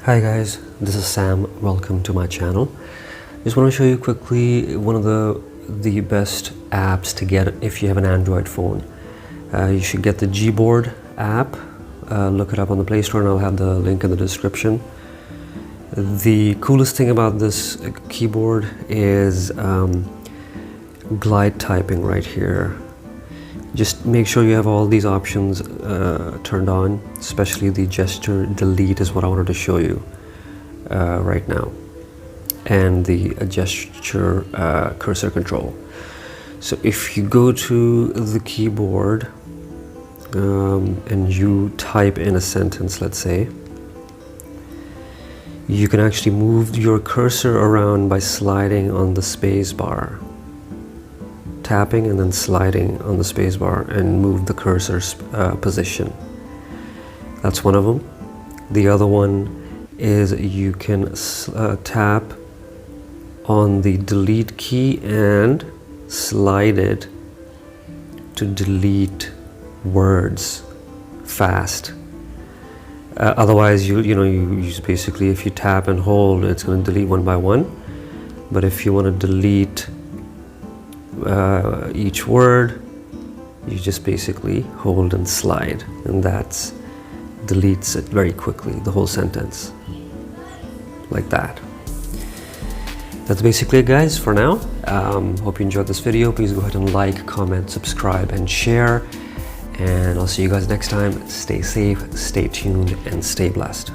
Hi guys, this is Sam. Welcome to my channel. Just want to show you quickly one of the best apps to get if you have an Android phone. You should get the GBoard app. Look it up on the Play Store and I'll have the link in the description. The coolest thing about this keyboard is glide typing right here. Just make sure you have all these options turned on, especially the gesture delete is what I wanted to show you right now, and the gesture cursor control. So if you go to the keyboard and you type in a sentence, let's say, you can actually move your cursor around by sliding on the space bar. Tapping and then sliding on the spacebar and move the cursor's position. That's one of them. The other one is you can tap on the delete key and slide it to delete words fast. Otherwise, you use basically, if you tap and hold, it's going to delete one by one. But if you want to delete each word, you just basically hold and slide, and that deletes it very quickly, the whole sentence, like that. That's basically it, guys, for now. Hope you enjoyed this video. Please go ahead and like, comment, subscribe, and share, and I'll see you guys next time. Stay safe, stay tuned, and stay blessed.